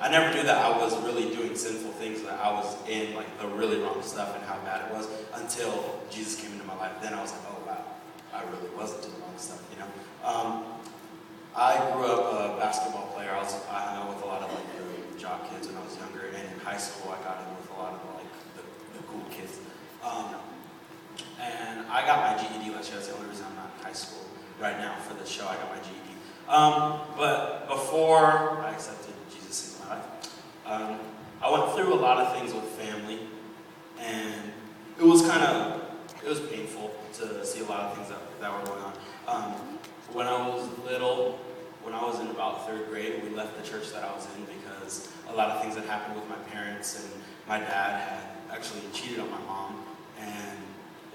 I never knew that I was really doing sinful things, that I was in like the really wrong stuff and how bad it was until Jesus came into my life. Then I was like, oh wow, I really wasn't doing wrong stuff, you know. I grew up a basketball player. I hung out with a lot of like the jock kids when I was younger, and in high school I got in with a lot of like the cool kids. And I got my GED last year. That's the only reason I'm not in high school right now for this show. I got my GED. But before I accepted Jesus in my life, I went through a lot of things with family, and it was painful to see a lot of things that were going on. When I was little, when I was in about 3rd grade, we left the church that I was in because a lot of things had happened with my parents, and my dad had actually cheated on my mom, and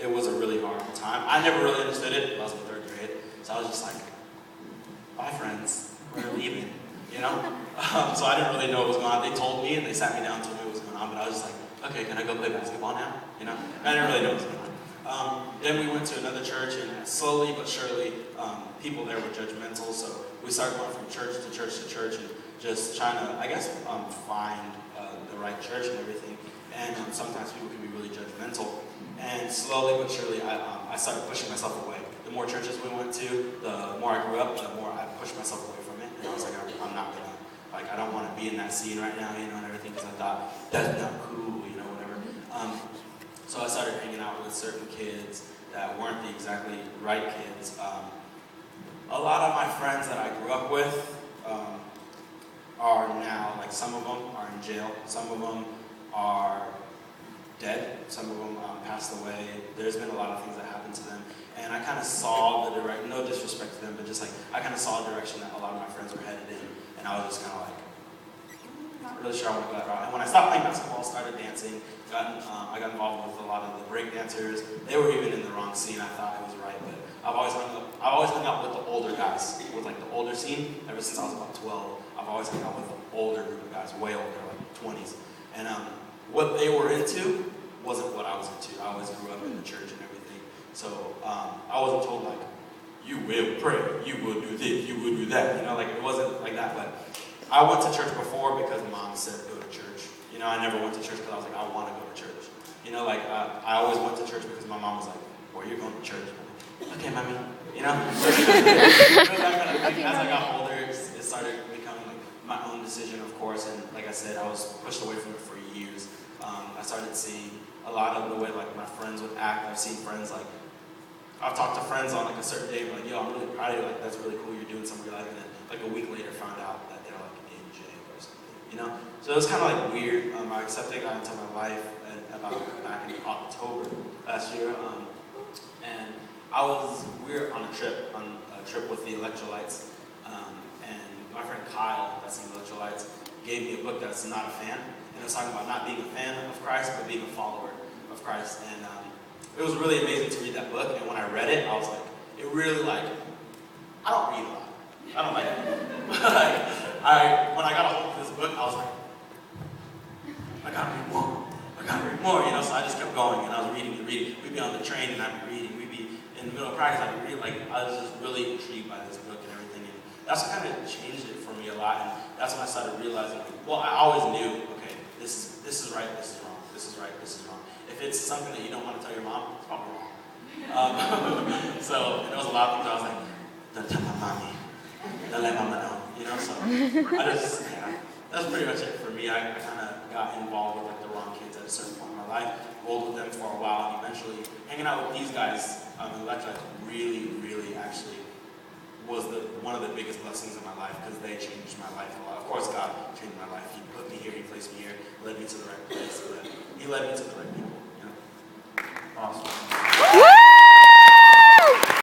it was a really hard time. I never really understood it. I was in 3rd grade, so I was just like, bye friends, we're leaving, you know? So I didn't really know what was going on. They told me, and they sat me down and told me what was going on, but I was just like, okay, can I go play basketball now? You know? I didn't really know what was going on. Then we went to another church, and slowly but surely, people there were judgmental, so we started going from church to church to church, and just trying to, I guess, find the right church and everything. And sometimes people can be really judgmental. And slowly but surely, I started pushing myself away. The more churches we went to, the more I grew up, the more I pushed myself away from it. And I was like, I'm not gonna, like, I don't want to be in that scene right now, you know, and everything, because I thought, that's not cool, you know, whatever. So I started hanging out with certain kids that weren't the exactly right kids. A lot of my friends that I grew up with are now, like, some of them are in jail, some of them are dead, some of them passed away. There's been a lot of things that happened to them, and I kind of saw the direction, no disrespect to them, but just like, I kind of saw a direction that a lot of my friends were headed in, and I was just kind of like, not really sure I want to go that route. And when I stopped playing basketball, started dancing, I got involved with a lot of the break dancers. They were even in the wrong scene. I thought it was right, but I've always hung out with the older guys, with like the older scene. Ever since I was about 12, I've always hung out with the older group of guys, way older, like 20s. And what they were into wasn't what I was into. I always grew up in the church and everything. So I wasn't told like, you will pray, you will do this, you will do that. You know, like it wasn't like that. But I went to church before because mom said go to church. You know, I never went to church because I was like, I want to go to church. You know, like I always went to church because my mom was like, boy, you're going to church. Like, okay, mommy. You know? As I got older, it started becoming like my own decision, of course. And like I said, I was pushed away from it for years. I started seeing a lot of the way like my friends would act. I've seen friends like, I've talked to friends on like a certain day, like, yo, I'm really proud of you, like that's really cool, you're doing something like that. And then like a week later found out that they're like in jail or something, you know? So it was kind of like weird. I accepted God into my life back in October last year. And we were on a trip with the electrolytes. And my friend Kyle, that's in the electrolytes, gave me a book that's not a fan. And it was talking about not being a fan of Christ, but being a follower of Christ. And it was really amazing to read that book. And when I read it, I was like, it really like, I don't read a lot. I don't like it. But when I got a hold of this book, I was like, I gotta read more, you know? So I just kept going, and I was reading and reading. We'd be on the train, and I'd be reading. We'd be in the middle of practice, I'd be reading. Like, I was just really intrigued by this book and everything. And that's what kind of changed it for me a lot. And that's when I started realizing, like, well, I always knew, okay, this is right, this is wrong, this is right, this is wrong. If it's something that you don't want to tell your mom, it's probably wrong. So there was a lot of things I was like, don't tell my mommy, don't let mama know, you know? So that's pretty much it for me. I kind of got involved with like the wrong kids at a certain point in my life, rolled with them for a while, and eventually hanging out with these guys in electrolytes really, really actually was one of the biggest blessings of my life, because they changed my life a lot. Of course, God changed my life. He put me here, He placed me here, led me to the right place, but He led me to the right people. You know? Awesome.